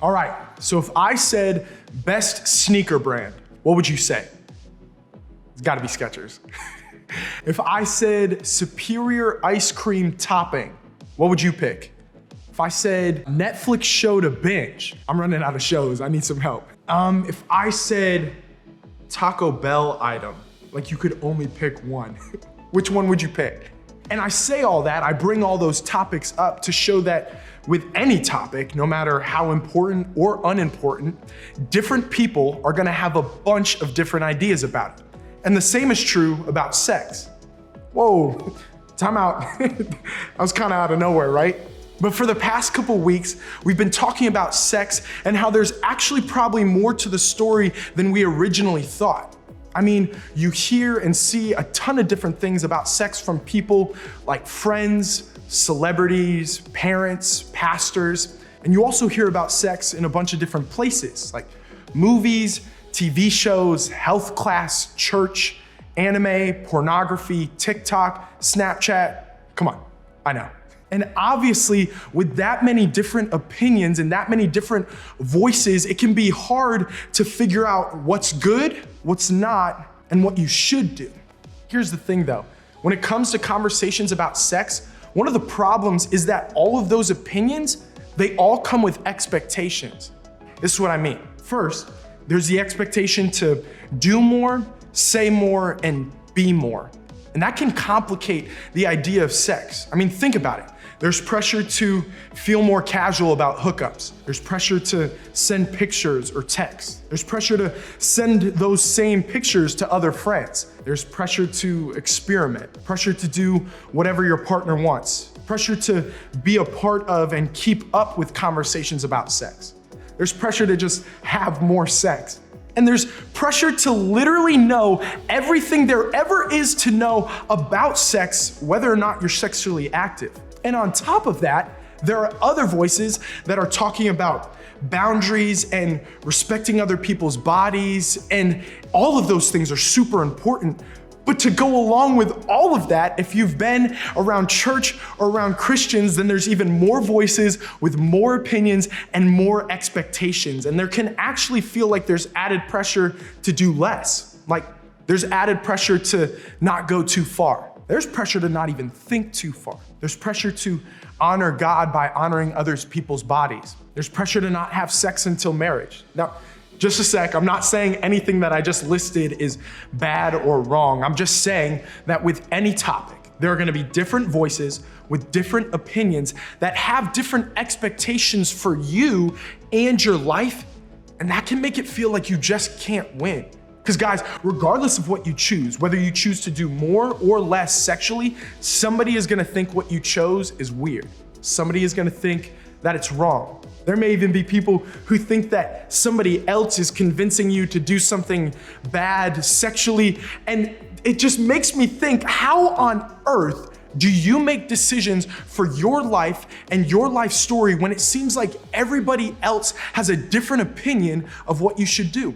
All right, so if I said best sneaker brand, what would you say? It's gotta be Skechers. If I said superior ice cream topping, what would you pick? If I said Netflix show to binge, I'm running out of shows, I need some help. If I said Taco Bell item, like you could only pick one, which one would you pick? And I say all that, I bring all those topics up to show that with any topic, no matter how important or unimportant, different people are gonna have a bunch of different ideas about it. And the same is true about sex. Whoa, time out. That was kind of out of nowhere, right? But for the past couple weeks, we've been talking about sex and how there's actually probably more to the story than we originally thought. I mean, you hear and see a ton of different things about sex from people like friends, celebrities, parents, pastors, and you also hear about sex in a bunch of different places like movies, TV shows, health class, church, anime, pornography, TikTok, Snapchat. Come on, I know. And obviously, with that many different opinions and that many different voices, it can be hard to figure out what's good, what's not, and what you should do. Here's the thing though, when it comes to conversations about sex, one of the problems is that all of those opinions, they all come with expectations. This is what I mean. First, there's the expectation to do more, say more, and be more. And that can complicate the idea of sex. I mean, think about it. There's pressure to feel more casual about hookups. There's pressure to send pictures or texts. There's pressure to send those same pictures to other friends. There's pressure to experiment, pressure to do whatever your partner wants, pressure to be a part of and keep up with conversations about sex. There's pressure to just have more sex. And there's pressure to literally know everything there ever is to know about sex, whether or not you're sexually active. And on top of that, there are other voices that are talking about boundaries and respecting other people's bodies, and all of those things are super important. But to go along with all of that, if you've been around church or around Christians, then there's even more voices with more opinions and more expectations. And there can actually feel like there's added pressure to do less. Like there's added pressure to not go too far. There's pressure to not even think too far. There's pressure to honor God by honoring others people's bodies. There's pressure to not have sex until marriage. Now, just a sec, I'm not saying anything that I just listed is bad or wrong. I'm just saying that with any topic, there are gonna be different voices with different opinions that have different expectations for you and your life, and that can make it feel like you just can't win. Because guys, regardless of what you choose, whether you choose to do more or less sexually, somebody is gonna think what you chose is weird. Somebody is gonna think that it's wrong. There may even be people who think that somebody else is convincing you to do something bad sexually, and it just makes me think, how on earth do you make decisions for your life and your life story when it seems like everybody else has a different opinion of what you should do?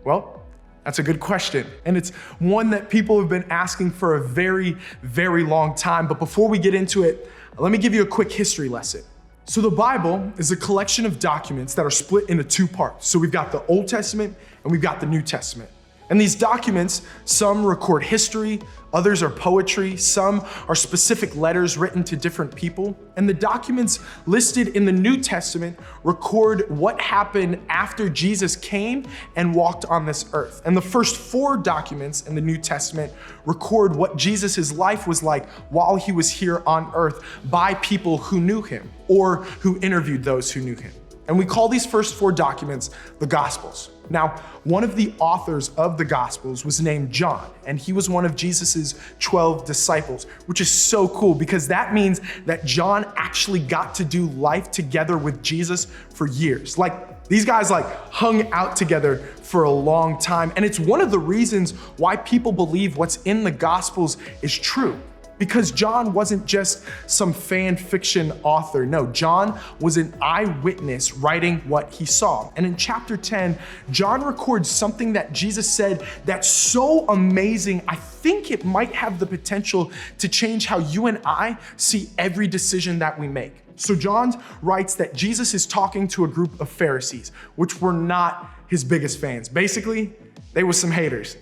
Well, that's a good question. And it's one that people have been asking for a very, very long time. But before we get into it, let me give you a quick history lesson. So the Bible is a collection of documents that are split into two parts. So we've got the Old Testament and we've got the New Testament. And these documents, some record history, others are poetry, some are specific letters written to different people. And the documents listed in the New Testament record what happened after Jesus came and walked on this earth. And the first 4 documents in the New Testament record what Jesus' life was like while he was here on earth by people who knew him or who interviewed those who knew him. And we call these first 4 documents the Gospels. Now, one of the authors of the Gospels was named John, and he was one of Jesus's 12 disciples, which is so cool because that means that John actually got to do life together with Jesus for years. Like, these guys hung out together for a long time, and it's one of the reasons why people believe what's in the Gospels is true. Because John wasn't just some fan fiction author. No, John was an eyewitness writing what he saw. And in chapter 10, John records something that Jesus said that's so amazing, I think it might have the potential to change how you and I see every decision that we make. So John writes that Jesus is talking to a group of Pharisees, which were not his biggest fans. Basically, they were some haters.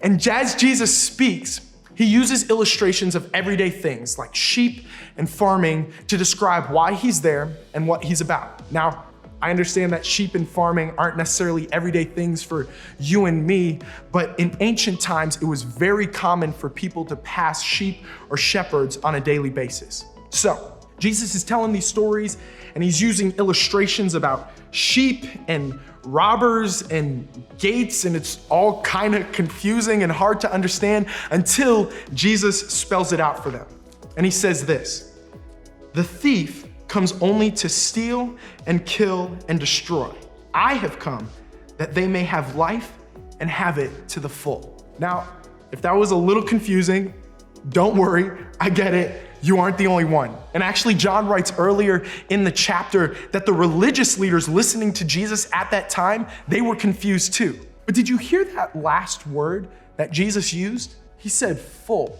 And as Jesus speaks, he uses illustrations of everyday things like sheep and farming to describe why he's there and what he's about. Now, I understand that sheep and farming aren't necessarily everyday things for you and me, but in ancient times, it was very common for people to pass sheep or shepherds on a daily basis. So, Jesus is telling these stories and he's using illustrations about sheep and robbers and gates, and it's all kind of confusing and hard to understand until Jesus spells it out for them. And he says this: "The thief comes only to steal and kill and destroy. I have come that they may have life and have it to the full." Now, if that was a little confusing, don't worry, I get it. You aren't the only one. And actually, John writes earlier in the chapter that the religious leaders listening to Jesus at that time, they were confused too. But did you hear that last word that Jesus used? He said full.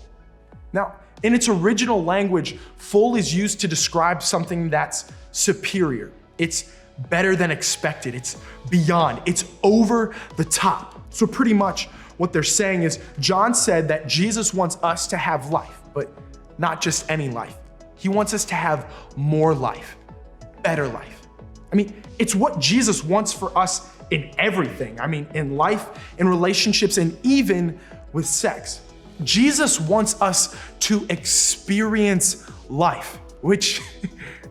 Now, in its original language, full is used to describe something that's superior. It's better than expected. It's beyond. It's over the top. So pretty much what they're saying is John said that Jesus wants us to have life, but not just any life. He wants us to have more life, better life. I mean, it's what Jesus wants for us in everything. I mean, in life, in relationships, and even with sex. Jesus wants us to experience life, which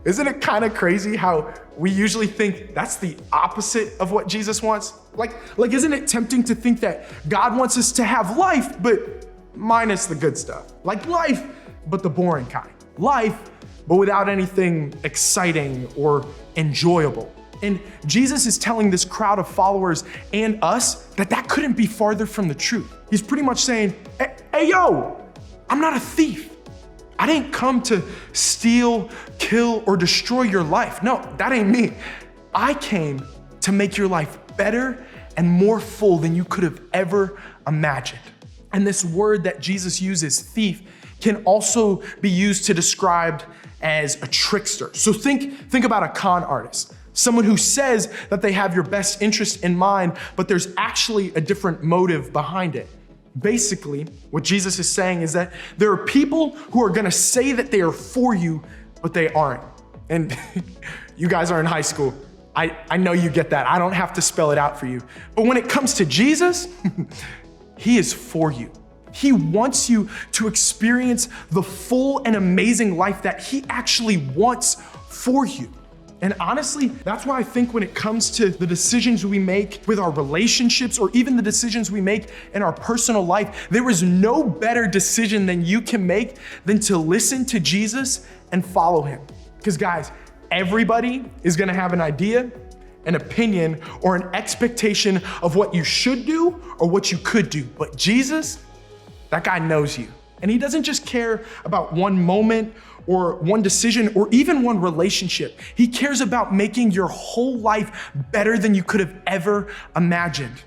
isn't it kind of crazy how we usually think that's the opposite of what Jesus wants? Like, isn't it tempting to think that God wants us to have life, but minus the good stuff? Like life, but the boring kind. Life, but without anything exciting or enjoyable. And Jesus is telling this crowd of followers and us that couldn't be farther from the truth. He's pretty much saying, hey, yo, I'm not a thief. I didn't come to steal, kill, or destroy your life. No, that ain't me. I came to make your life better and more full than you could have ever imagined. And this word that Jesus uses, thief, can also be used to describe as a trickster. So think about a con artist, someone who says that they have your best interest in mind, but there's actually a different motive behind it. Basically, what Jesus is saying is that there are people who are gonna say that they are for you, but they aren't. And you guys are in high school. I know you get that. I don't have to spell it out for you. But when it comes to Jesus, he is for you. He wants you to experience the full and amazing life that he actually wants for you. And honestly, that's why I think when it comes to the decisions we make with our relationships or even the decisions we make in our personal life, there is no better decision than you can make than to listen to Jesus and follow him. Because guys, everybody is gonna have an idea, an opinion, or an expectation of what you should do or what you could do. But Jesus, that guy knows you. And he doesn't just care about one moment or one decision or even one relationship. He cares about making your whole life better than you could have ever imagined.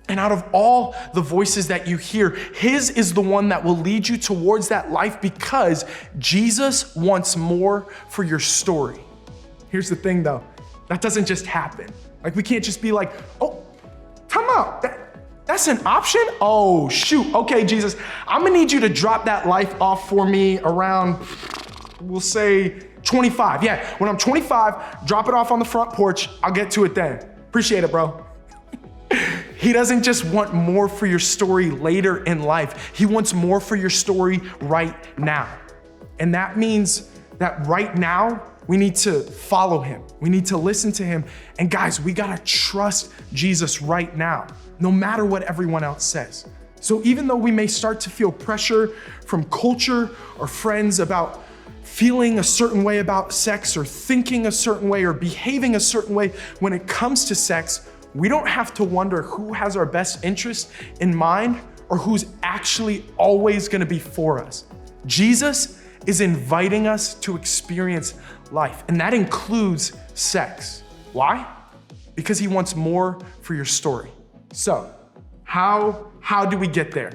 And out of all the voices that you hear, his is the one that will lead you towards that life because Jesus wants more for your story. Here's the thing though, that doesn't just happen. Like we can't just be like, oh, come out. That's an option? Oh, shoot. Okay, Jesus, I'm gonna need you to drop that life off for me around, we'll say 25. Yeah, when I'm 25, drop it off on the front porch. I'll get to it then. Appreciate it, bro. He doesn't just want more for your story later in life. He wants more for your story right now. And that means that right now, we need to follow him. We need to listen to him. And guys, we gotta trust Jesus right now, no matter what everyone else says. So even though we may start to feel pressure from culture or friends about feeling a certain way about sex or thinking a certain way or behaving a certain way when it comes to sex, we don't have to wonder who has our best interest in mind or who's actually always gonna be for us. Jesus is inviting us to experience life, and that includes sex. Why? Because he wants more for your story. So, how do we get there?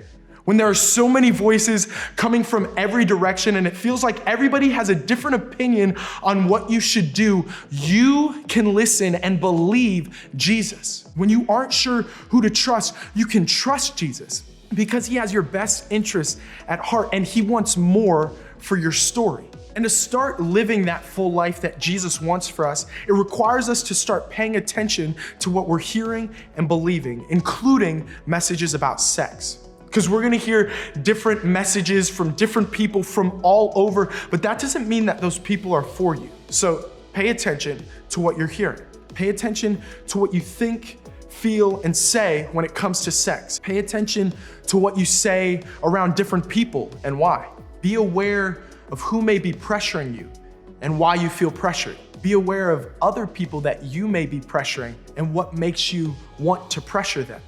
When there are so many voices coming from every direction and it feels like everybody has a different opinion on what you should do, you can listen and believe Jesus. When you aren't sure who to trust, you can trust Jesus because he has your best interests at heart and he wants more for your story. And to start living that full life that Jesus wants for us, it requires us to start paying attention to what we're hearing and believing, including messages about sex. Because we're gonna hear different messages from different people from all over, but that doesn't mean that those people are for you. So pay attention to what you're hearing. Pay attention to what you think, feel, and say when it comes to sex. Pay attention to what you say around different people and why. Be aware of who may be pressuring you and why you feel pressured. Be aware of other people that you may be pressuring and what makes you want to pressure them.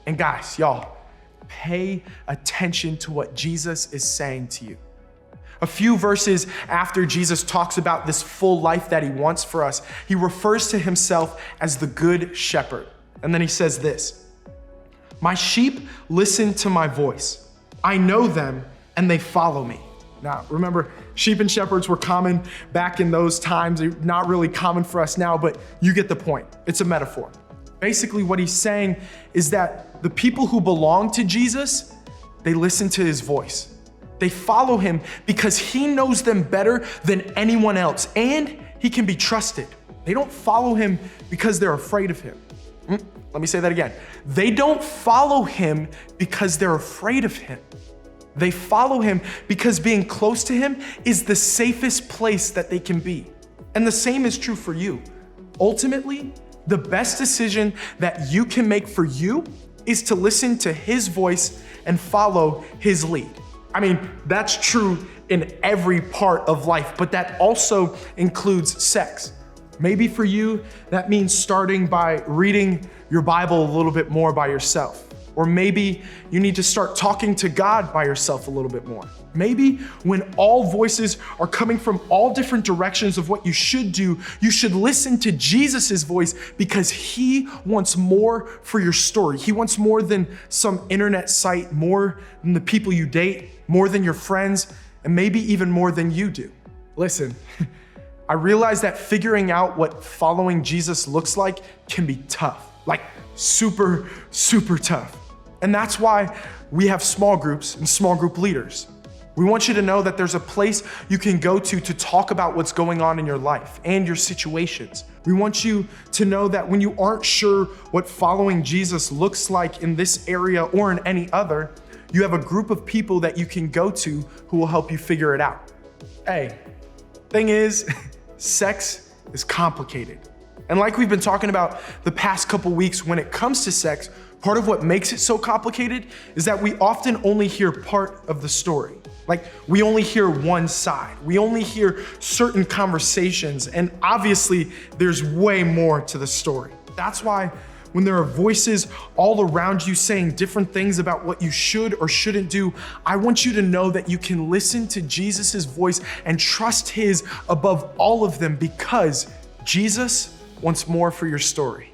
And guys, y'all, pay attention to what Jesus is saying to you. A few verses after Jesus talks about this full life that he wants for us, he refers to himself as the good shepherd. And then he says this, "My sheep listen to my voice. I know them and they follow me." Now, remember, sheep and shepherds were common back in those times. They're not really common for us now, but you get the point. It's a metaphor. Basically, what he's saying is that the people who belong to Jesus, they listen to his voice. They follow him because he knows them better than anyone else, and he can be trusted. They don't follow him because they're afraid of him. Let me say that again. They don't follow him because they're afraid of him. They follow him because being close to him is the safest place that they can be. And the same is true for you. Ultimately, the best decision that you can make for you is to listen to his voice and follow his lead. I mean, that's true in every part of life, but that also includes sex. Maybe for you, that means starting by reading your Bible a little bit more by yourself. Or maybe you need to start talking to God by yourself a little bit more. Maybe when all voices are coming from all different directions of what you should do, you should listen to Jesus's voice because he wants more for your story. He wants more than some internet site, more than the people you date, more than your friends, and maybe even more than you do. Listen, I realize that figuring out what following Jesus looks like can be tough, like super, super tough. And that's why we have small groups and small group leaders. We want you to know that there's a place you can go to talk about what's going on in your life and your situations. We want you to know that when you aren't sure what following Jesus looks like in this area or in any other, you have a group of people that you can go to who will help you figure it out. Hey, thing is, sex is complicated. And like we've been talking about the past couple weeks, when it comes to sex, part of what makes it so complicated is that we often only hear part of the story. Like, we only hear one side. We only hear certain conversations, and obviously there's way more to the story. That's why when there are voices all around you saying different things about what you should or shouldn't do, I want you to know that you can listen to Jesus's voice and trust his above all of them because Jesus wants more for your story.